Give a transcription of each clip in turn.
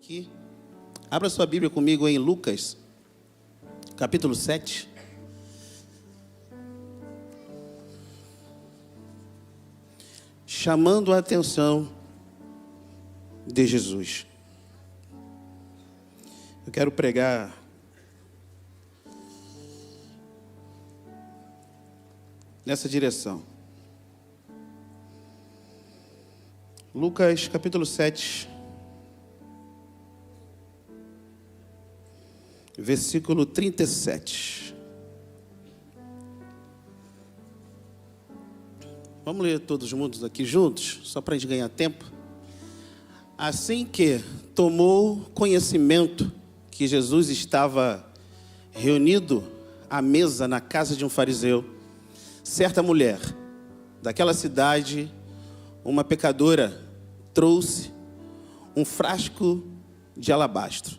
aqui. Abra sua Bíblia comigo em Lucas, capítulo 7. Chamando a atenção de Jesus. Eu quero pregar nessa direção. Lucas, capítulo 7, versículo 37. Vamos ler todos juntos aqui juntos, só para a gente ganhar tempo. Assim que tomou conhecimento que Jesus estava reunido à mesa na casa de um fariseu, certa mulher daquela cidade, uma pecadora, trouxe um frasco de alabastro,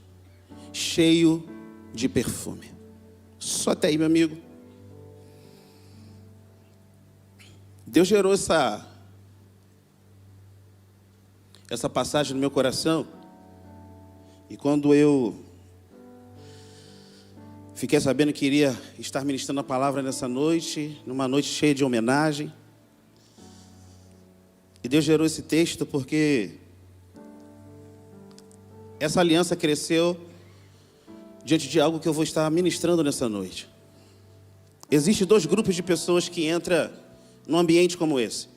cheio de perfume. Só até aí, meu amigo. Deus gerou essa passagem no meu coração. E quando eu fiquei sabendo que iria estar ministrando a palavra nessa noite, numa noite cheia de homenagem, e Deus gerou esse texto porque essa aliança cresceu diante de algo que eu vou estar ministrando nessa noite. Existem dois grupos de pessoas que entram num ambiente como esse.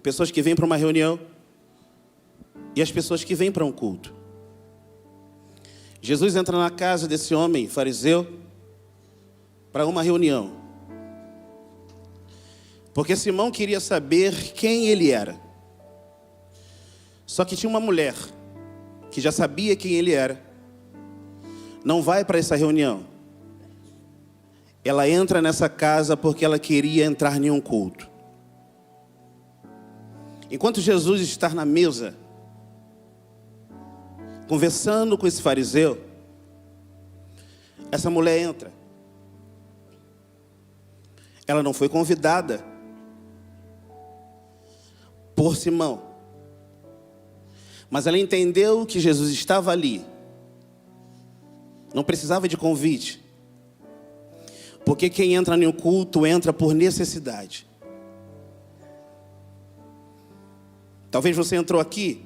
Pessoas que vêm para uma reunião e as pessoas que vêm para um culto. Jesus entra na casa desse homem fariseu para uma reunião. Porque Simão queria saber quem ele era. Só que tinha uma mulher que já sabia quem ele era. Não vai para essa reunião. Ela entra nessa casa porque ela queria entrar em um culto. Enquanto Jesus está na mesa, conversando com esse fariseu, essa mulher entra. Ela não foi convidada por Simão, mas ela entendeu que Jesus estava ali. Não precisava de convite, porque quem entra em um culto entra por necessidade. Talvez você entrou aqui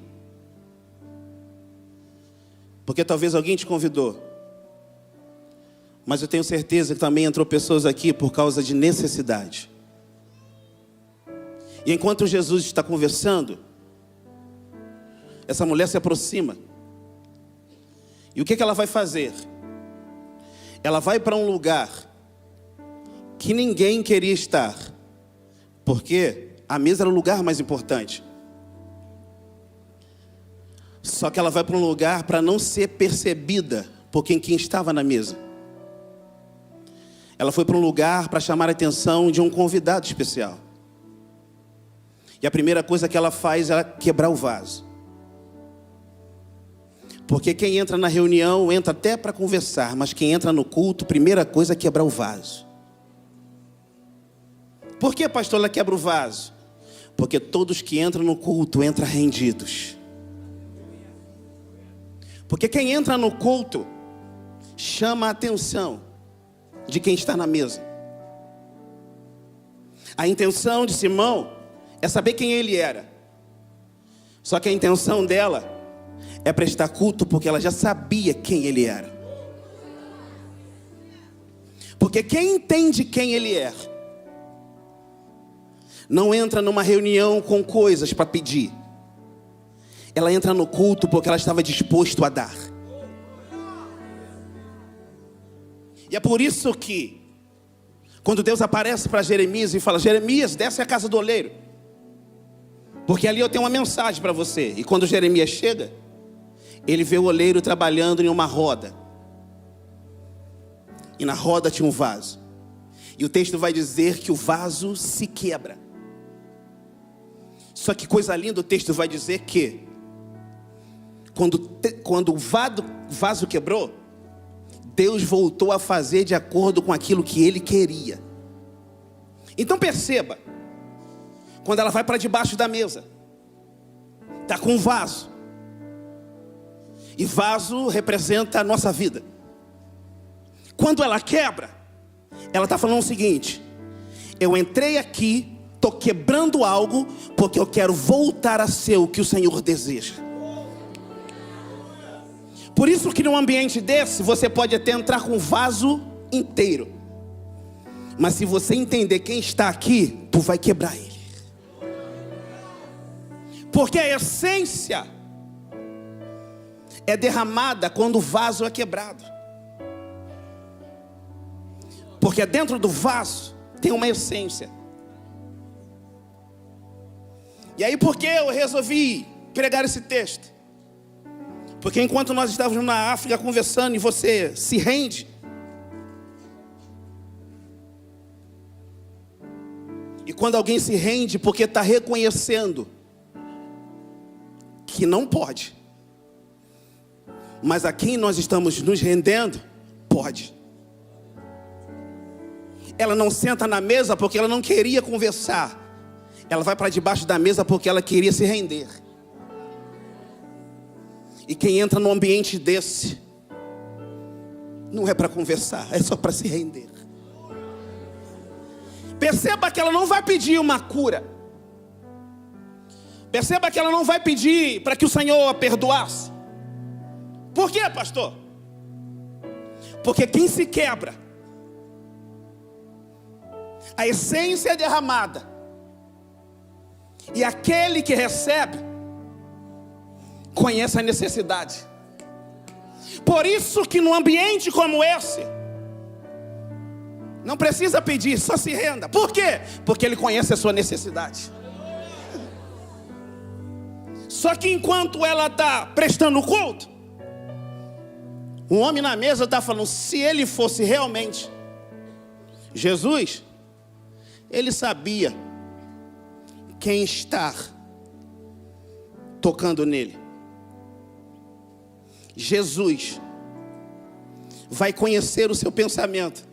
porque talvez alguém te convidou, mas eu tenho certeza que também entrou pessoas aqui por causa de necessidade. E enquanto Jesus está conversando, essa mulher se aproxima. E o que ela vai fazer? Ela vai para um lugar que ninguém queria estar, porque a mesa era o lugar mais importante. Só que ela vai para um lugar para não ser percebida por quem estava na mesa. Ela foi para um lugar para chamar a atenção de um convidado especial. E a primeira coisa que ela faz é quebrar o vaso. Porque quem entra na reunião entra até para conversar, mas quem entra no culto, primeira coisa é quebrar o vaso. Por que, pastor, ela quebra o vaso? Porque todos que entram no culto entram rendidos. Porque quem entra no culto chama a atenção de quem está na mesa. A intenção de Simão é saber quem ele era. Só que a intenção dela é prestar culto porque ela já sabia quem ele era. Porque quem entende quem ele é não entra numa reunião com coisas para pedir. Ela entra no culto porque ela estava disposto a dar. E é por isso que quando Deus aparece para Jeremias e fala: Jeremias, desce a casa do oleiro, porque ali eu tenho uma mensagem para você. E quando Jeremias chega, ele vê o oleiro trabalhando em uma roda. E na roda tinha um vaso. E o texto vai dizer que o vaso se quebra. Só que coisa linda, o texto vai dizer que quando o vaso quebrou, Deus voltou a fazer de acordo com aquilo que Ele queria. Então perceba, quando ela vai para debaixo da mesa, está com um vaso. E vaso representa a nossa vida. Quando ela quebra, ela está falando o seguinte: eu entrei aqui, estou quebrando algo, porque eu quero voltar a ser o que o Senhor deseja. Por isso que num ambiente desse, você pode até entrar com o vaso inteiro, mas se você entender quem está aqui, tu vai quebrar ele. Porque a essência é derramada quando o vaso é quebrado. Porque dentro do vaso tem uma essência. E aí por que eu resolvi pregar esse texto? Porque enquanto nós estávamos na África conversando e você se rende, e quando alguém se rende porque está reconhecendo que não pode, mas a quem nós estamos nos rendendo, pode. Ela não senta na mesa porque ela não queria conversar. Ela vai para debaixo da mesa porque ela queria se render. E quem entra num ambiente desse, não é para conversar, é só para se render. Perceba que ela não vai pedir uma cura. Perceba que ela não vai pedir para que o Senhor a perdoasse. Por quê, pastor? Porque quem se quebra, a essência é derramada, e aquele que recebe conhece a necessidade. Por isso que num ambiente como esse, não precisa pedir, só se renda. Por quê? Porque ele conhece a sua necessidade. Só que enquanto ela está prestando culto, um homem na mesa está falando: se ele fosse realmente Jesus, ele sabia quem está tocando nele. Jesus vai conhecer o seu pensamento.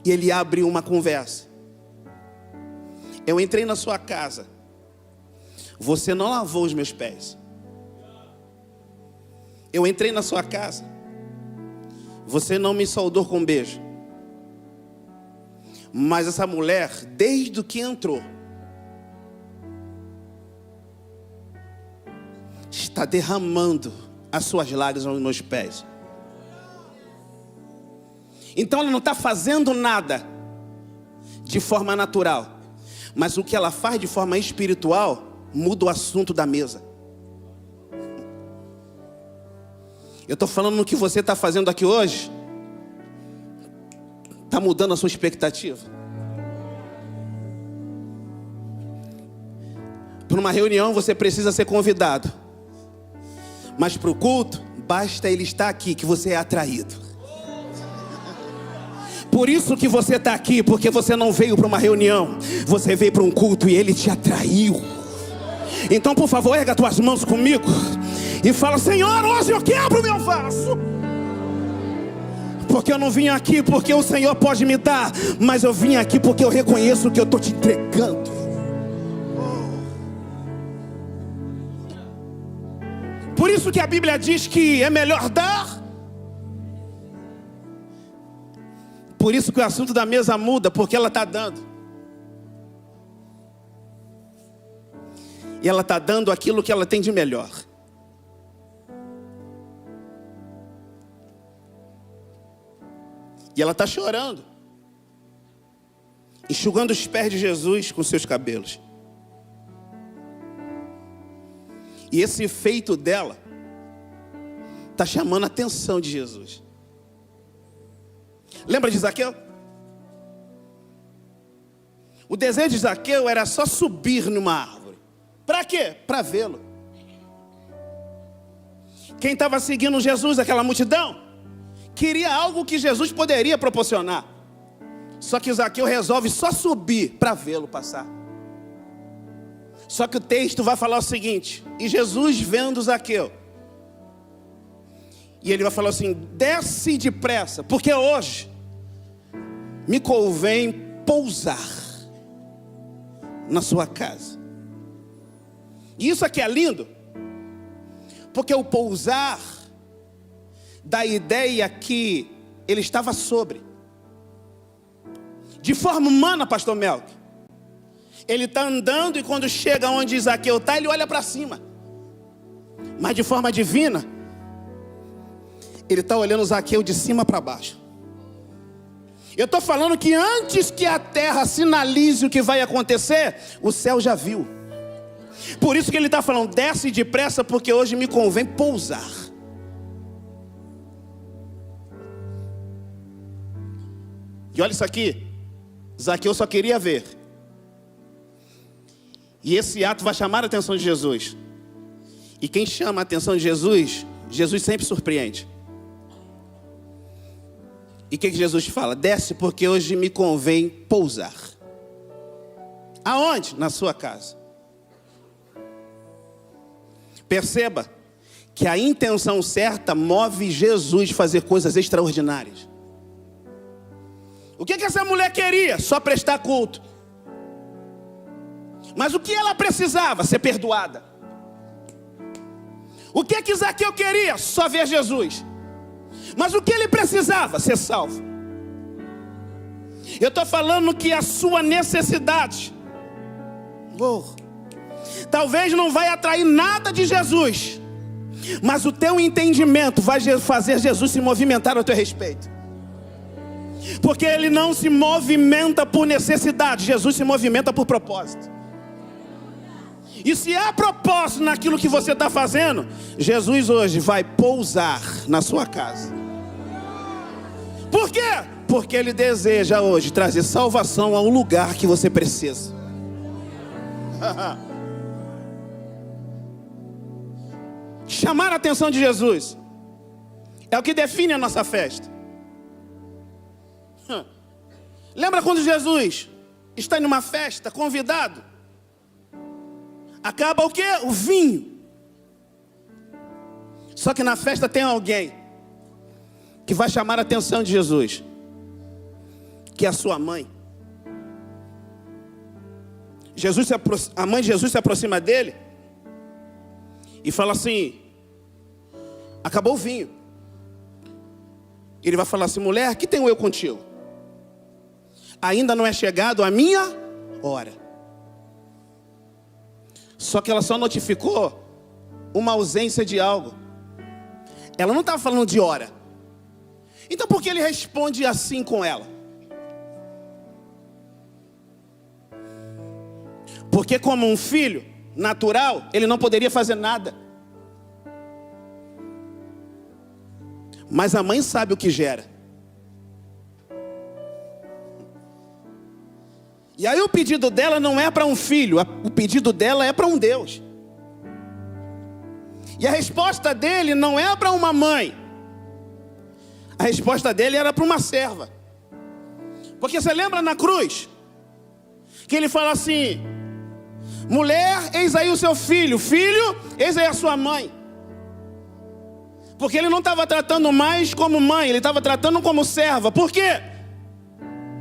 E ele abre uma conversa. Eu entrei na sua casa, você não lavou os meus pés. Eu entrei na sua casa, você não me saudou com um beijo. Mas essa mulher, desde que entrou, está derramando as suas lágrimas nos meus pés. Então ela não está fazendo nada de forma natural, mas o que ela faz de forma espiritual muda o assunto da mesa. Eu estou falando no que você está fazendo aqui hoje, está mudando a sua expectativa. Para uma reunião você precisa ser convidado, mas para o culto basta ele estar aqui que você é atraído. Por isso que você está aqui, porque você não veio para uma reunião, você veio para um culto e ele te atraiu. Então por favor, erga tuas mãos comigo e fala: Senhor, hoje eu quebro meu vaso. Porque eu não vim aqui porque o Senhor pode me dar, mas eu vim aqui porque eu reconheço que eu estou te entregando. Por isso que a Bíblia diz que é melhor dar. Por isso que o assunto da mesa muda, porque ela está dando. E ela está dando aquilo que ela tem de melhor. E ela está chorando, enxugando os pés de Jesus com seus cabelos. E esse feito dela está chamando a atenção de Jesus. Lembra de Zaqueu? O desejo de Zaqueu era só subir numa árvore. Para quê? Para vê-lo. Quem estava seguindo Jesus, aquela multidão, queria algo que Jesus poderia proporcionar. Só que Zaqueu resolve só subir para vê-lo passar. Só que o texto vai falar o seguinte: e Jesus vendo Zaqueu, e ele vai falar assim: desce depressa, porque hoje me convém pousar na sua casa. E isso aqui é lindo, Porque o pousar dá a ideia que ele estava sobre. De forma humana, pastor Melk, ele está andando e quando chega onde Zaqueu está, ele olha para cima. Mas de forma divina, ele está olhando Zaqueu de cima para baixo. Eu estou falando que antes que a terra sinalize o que vai acontecer, o céu já viu. Por isso que ele está falando, desce depressa, porque hoje me convém pousar. E olha isso aqui, Zaqueu só queria ver. E esse ato vai chamar a atenção de Jesus. E quem chama a atenção de Jesus, Jesus sempre surpreende. E o que Jesus fala? Desce porque hoje me convém pousar. Aonde? Na sua casa. Perceba que a intenção certa move Jesus a fazer coisas extraordinárias. O que essa mulher queria? Só prestar culto. Mas o que ela precisava? Ser perdoada. O que Zaqueu queria? Só ver Jesus. Mas o que ele precisava? Ser salvo. Eu estou falando que a sua necessidade talvez não vai atrair nada de Jesus, mas o teu entendimento vai fazer Jesus se movimentar a teu respeito. Porque ele não se movimenta por necessidade, Jesus se movimenta por propósito. E se há propósito naquilo que você está fazendo, Jesus hoje vai pousar na sua casa. Por quê? Porque ele deseja hoje trazer salvação ao lugar que você precisa. Chamar a atenção de Jesus é o que define a nossa festa. Lembra quando Jesus está em uma festa, convidado? Acaba o quê? O vinho. Só que na festa tem alguém que vai chamar a atenção de Jesus, que é a sua mãe. A mãe de Jesus se aproxima dele e fala assim: acabou o vinho. Ele vai falar assim: mulher, que tenho eu contigo? Ainda não é chegado a minha hora. Só que ela só notificou uma ausência de algo. Ela não estava falando de hora. Então por que ele responde assim com ela? Porque como um filho natural, ele não poderia fazer nada. Mas a mãe sabe o que gera. E aí o pedido dela não é para um filho, o pedido dela é para um Deus. E a resposta dele não é para uma mãe. A resposta dele era para uma serva. Porque você lembra na cruz? Que ele fala assim: mulher, eis aí o seu filho. Filho, eis aí a sua mãe. Porque ele não estava tratando mais como mãe, ele estava tratando como serva. Por quê?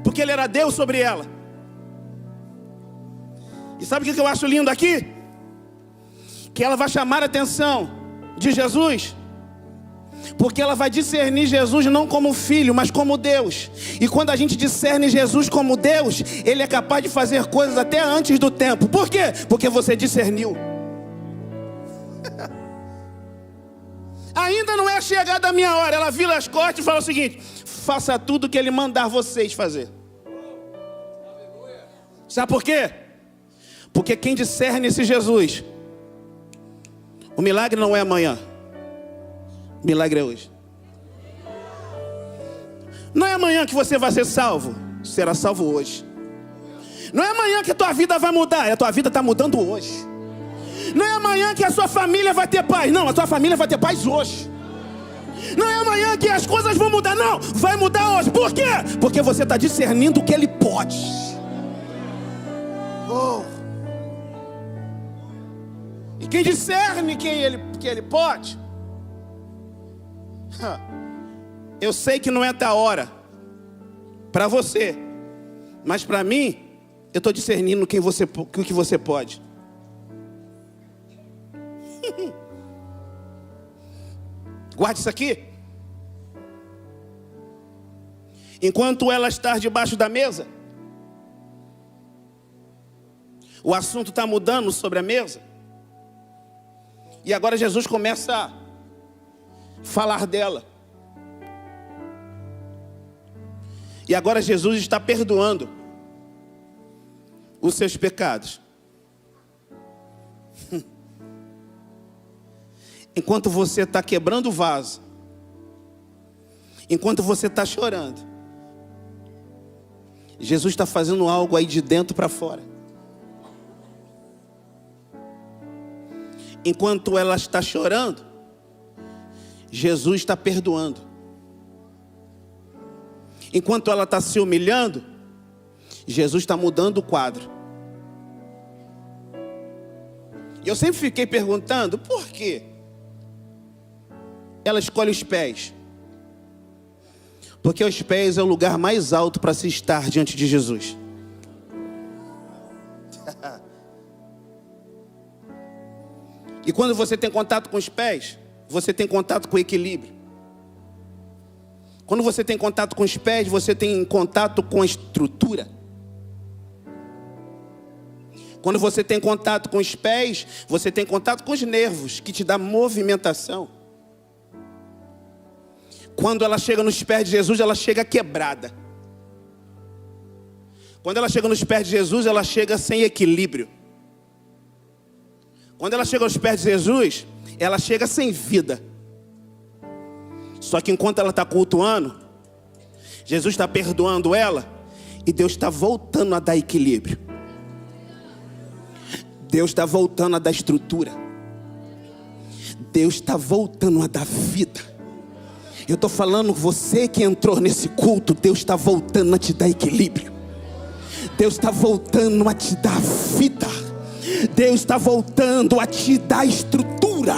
Porque ele era Deus sobre ela. E sabe o que eu acho lindo aqui? Que ela vai chamar a atenção de Jesus, porque ela vai discernir Jesus não como filho, mas como Deus. E quando a gente discerne Jesus como Deus, ele é capaz de fazer coisas até antes do tempo. Por quê? Porque você discerniu. Ainda não é chegada a minha hora. Ela vira as costas e fala o seguinte: faça tudo o que ele mandar vocês fazer. Sabe por quê? Porque quem discerne esse Jesus, o milagre não é amanhã, o milagre é hoje. Não é amanhã que você vai ser salvo, será salvo hoje. Não é amanhã que a tua vida vai mudar, a tua vida está mudando hoje. Não é amanhã que a sua família vai ter paz, não, a tua família vai ter paz hoje. Não é amanhã que as coisas vão mudar, não, vai mudar hoje. Por quê? Porque você está discernindo o que ele pode. E quem discerne que ele pode, eu sei que não é da hora para você, mas para mim, eu estou discernindo o que você pode. Guarde isso aqui. Enquanto ela está debaixo da mesa, o assunto está mudando sobre a mesa. E agora Jesus começa a falar dela. E agora Jesus está perdoando os seus pecados. Enquanto você está quebrando o vaso, enquanto você está chorando, Jesus está fazendo algo aí de dentro para fora. Enquanto ela está chorando, Jesus está perdoando. Enquanto ela está se humilhando, Jesus está mudando o quadro. E eu sempre fiquei perguntando, por quê? Ela escolhe os pés. Porque os pés é o lugar mais alto para se estar diante de Jesus. E quando você tem contato com os pés, você tem contato com o equilíbrio. Quando você tem contato com os pés, você tem contato com a estrutura. Quando você tem contato com os pés, você tem contato com os nervos, que te dá movimentação. Quando ela chega nos pés de Jesus, ela chega quebrada. Quando ela chega nos pés de Jesus, ela chega sem equilíbrio. Quando ela chega aos pés de Jesus, ela chega sem vida. Só que enquanto ela está cultuando, Jesus está perdoando ela e Deus está voltando a dar equilíbrio. Deus está voltando a dar estrutura. Deus está voltando a dar vida. Eu estou falando, você que entrou nesse culto, Deus está voltando a te dar equilíbrio. Deus está voltando a te dar vida. Deus está voltando a te dar estrutura.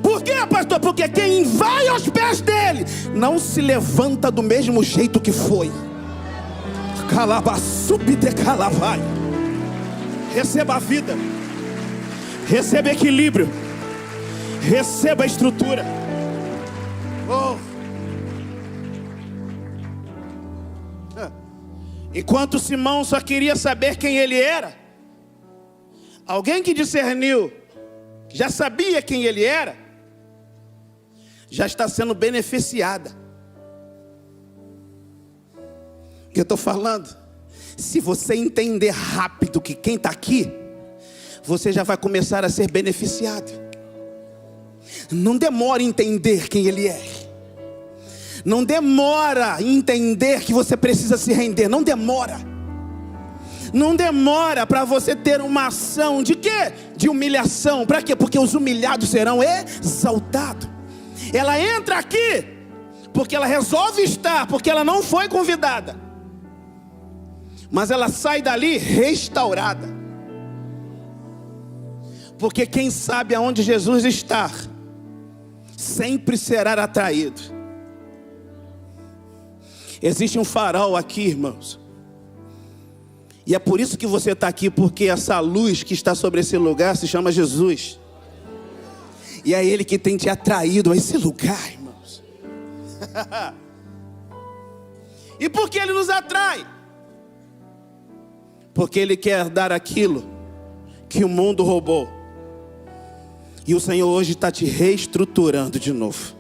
Por quê, pastor? Porque quem vai aos pés dele não se levanta do mesmo jeito que foi. Calabasubdecalavai. Receba a vida. Receba equilíbrio. Receba a estrutura. Enquanto Simão só queria saber quem ele era, alguém que discerniu, já sabia quem ele era, já está sendo beneficiada. O que eu estou falando? Se você entender rápido que quem está aqui, você já vai começar a ser beneficiado. Não demore a entender quem ele é. Não demora a entender que você precisa se render. Não demora. Não demora para você ter uma ação de quê? De humilhação. Para quê? Porque os humilhados serão exaltados. Ela entra aqui porque ela resolve estar, porque ela não foi convidada. Mas ela sai dali restaurada. Porque quem sabe aonde Jesus está, sempre será atraído. Existe um farol aqui, irmãos. E é por isso que você está aqui, porque essa luz que está sobre esse lugar se chama Jesus. E é Ele que tem te atraído a esse lugar, irmãos. E por que Ele nos atrai? Porque Ele quer dar aquilo que o mundo roubou. E o Senhor hoje está te reestruturando de novo.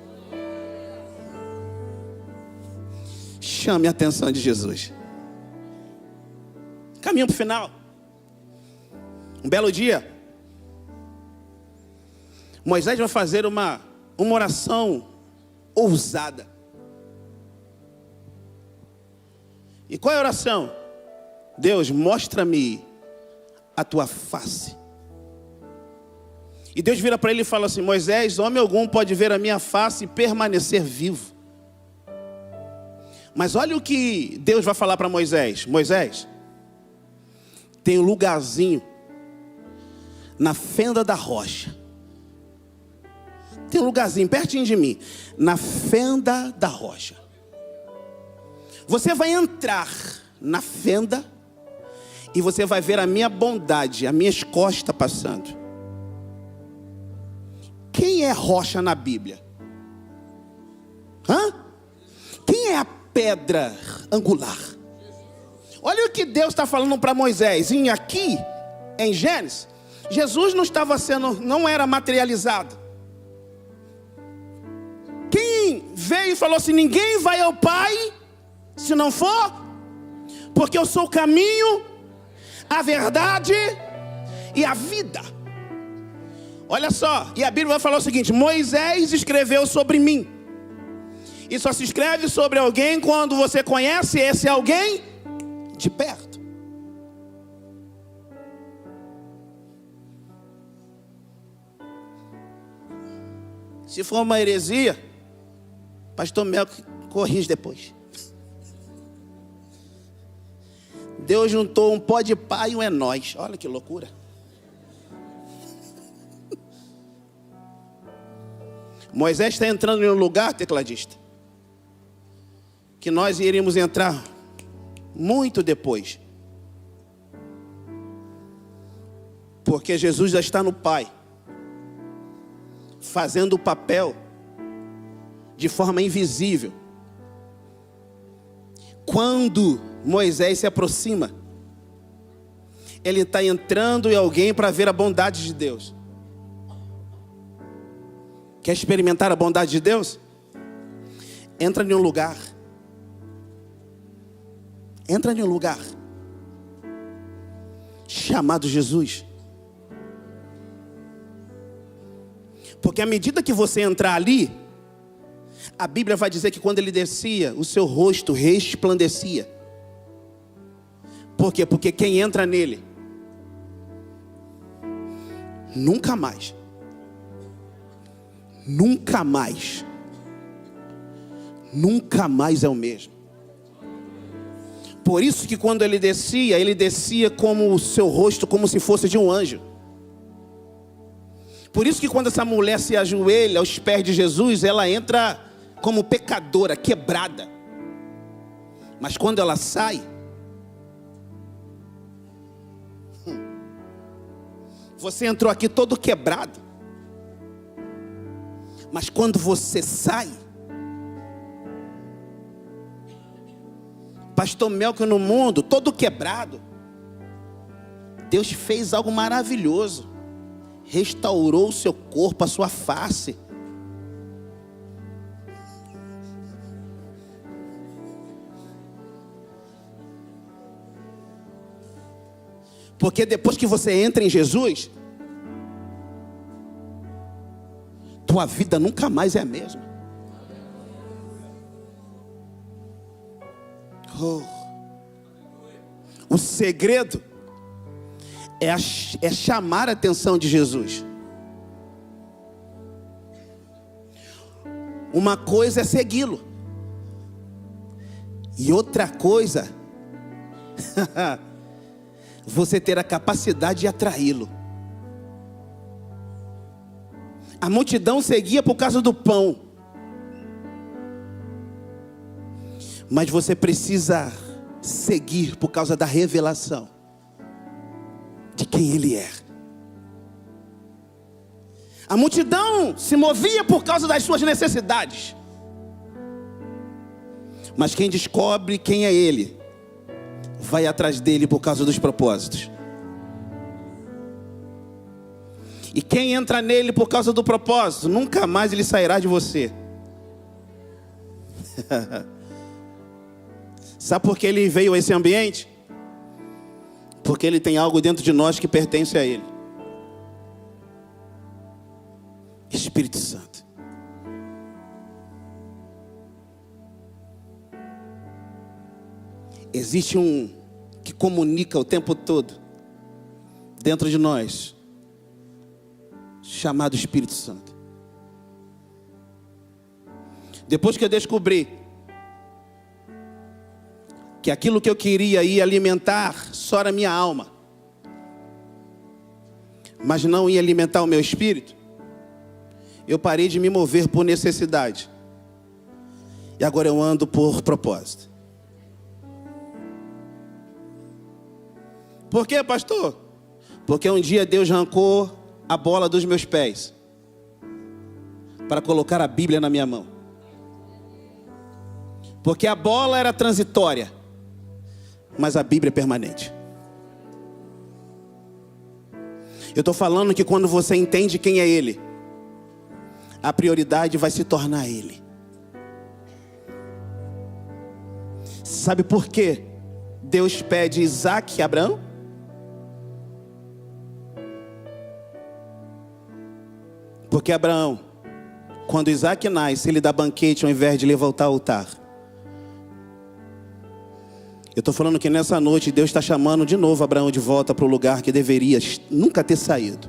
Chame a atenção de Jesus. Caminho para o final. Um belo dia, Moisés vai fazer uma oração ousada. E qual é a oração? Deus, mostra-me a tua face. E Deus vira para ele e fala assim: Moisés, homem algum pode ver a minha face e permanecer vivo. Mas olha o que Deus vai falar para Moisés. Moisés, tem um lugarzinho na fenda da rocha. Tem um lugarzinho pertinho de mim, na fenda da rocha. Você vai entrar na fenda e você vai ver a minha bondade, as minhas costas passando. Quem é rocha na Bíblia? Hã? Quem é a pedra angular? Olha o que Deus está falando para Moisés. E aqui, em Gênesis, Jesus não era materializado. Quem veio e falou assim: ninguém vai ao Pai se não for, porque eu sou o caminho, a verdade e a vida. Olha só, e a Bíblia vai falar o seguinte: Moisés escreveu sobre mim. E só se escreve sobre alguém quando você conhece esse alguém de perto. Se for uma heresia, pastor Mel corrige depois. Deus juntou um pó de pá e um é nós. Olha que loucura. Moisés está entrando em um lugar, tecladista, que nós iríamos entrar muito depois. Porque Jesus já está no Pai, fazendo o papel de forma invisível. Quando Moisés se aproxima, ele está entrando em alguém para ver a bondade de Deus. Quer experimentar a bondade de Deus? Entra em um lugar. Entra em um lugar chamado Jesus. Porque à medida que você entrar ali, a Bíblia vai dizer que quando ele descia, o seu rosto resplandecia. Por quê? Porque quem entra nele nunca mais é o mesmo. Por isso que quando ele descia como o seu rosto, como se fosse de um anjo. Por isso que quando essa mulher se ajoelha aos pés de Jesus, ela entra como pecadora, quebrada. Mas quando ela sai, você entrou aqui todo quebrado. Mas quando você sai, pastor Melco no mundo, todo quebrado, Deus fez algo maravilhoso. Restaurou o seu corpo, a sua face. Porque depois que você entra em Jesus, tua vida nunca mais é a mesma. Oh. O segredo é chamar a atenção de Jesus. Uma coisa é segui-lo, e outra coisa você ter a capacidade de atraí-lo. A multidão seguia por causa do pão, mas você precisa seguir por causa da revelação de quem Ele é. A multidão se movia por causa das suas necessidades, mas quem descobre quem é Ele, vai atrás dele por causa dos propósitos. E quem entra nele por causa do propósito, nunca mais ele sairá de você. Sabe por que ele veio a esse ambiente? Porque ele tem algo dentro de nós que pertence a ele. Espírito Santo. Existe um que comunica o tempo todo dentro de nós, chamado Espírito Santo. Depois que eu descobri que aquilo que eu queria ia alimentar só era minha alma, mas não ia alimentar o meu espírito, eu parei de me mover por necessidade. E agora eu ando por propósito. Por quê, pastor? Porque um dia Deus arrancou a bola dos meus pés para colocar a Bíblia na minha mão. Porque a bola era transitória, mas a Bíblia é permanente. Eu estou falando que quando você entende quem é Ele, a prioridade vai se tornar Ele. Sabe por quê Deus pede Isaac e Abraão? Porque Abraão, quando Isaac nasce, ele dá banquete ao invés de levantar o altar. Eu estou falando que nessa noite Deus está chamando de novo Abraão de volta para o lugar que deveria nunca ter saído.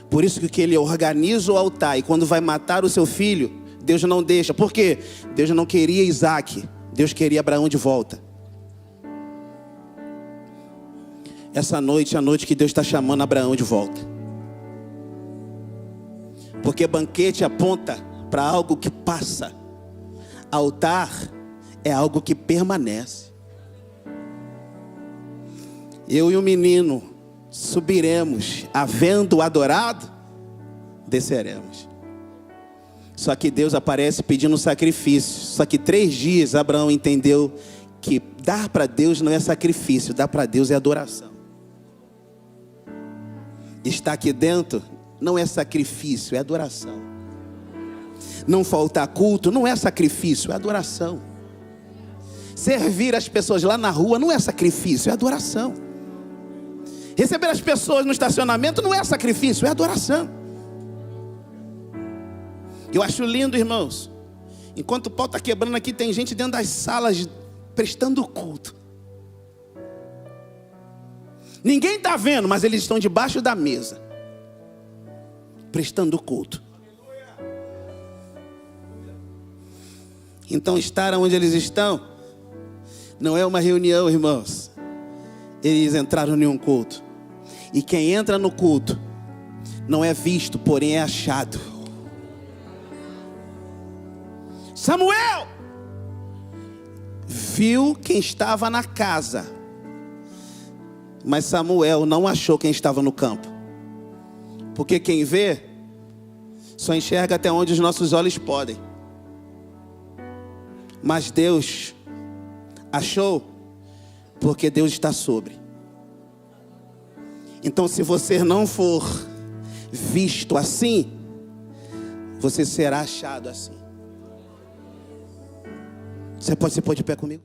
Por isso que ele organiza o altar, e quando vai matar o seu filho, Deus não deixa. Por quê? Deus não queria Isaac, Deus queria Abraão de volta. Essa noite é a noite que Deus está chamando Abraão de volta. Porque banquete aponta para algo que passa. Altar é algo que permanece. Eu e o menino subiremos, havendo adorado, desceremos. Só que Deus aparece pedindo sacrifício. Só que 3 dias Abraão entendeu que dar para Deus não é sacrifício, dar para Deus é adoração. Estar aqui dentro não é sacrifício, é adoração. Não faltar culto não é sacrifício, é adoração. Servir as pessoas lá na rua não é sacrifício, é adoração. Receber as pessoas no estacionamento não é sacrifício, é adoração. Eu acho lindo, irmãos. Enquanto o pau está quebrando aqui, tem gente dentro das salas prestando culto. Ninguém está vendo, mas eles estão debaixo da mesa, prestando culto. Então estar onde eles estão não é uma reunião, irmãos. Eles entraram em um culto. E quem entra no culto não é visto, porém é achado. Samuel viu quem estava na casa, mas Samuel não achou quem estava no campo. Porque quem vê só enxerga até onde os nossos olhos podem. Mas Deus achou, porque Deus está sobre. Então, se você não for visto assim, você será achado assim. Você pode pôr de pé comigo?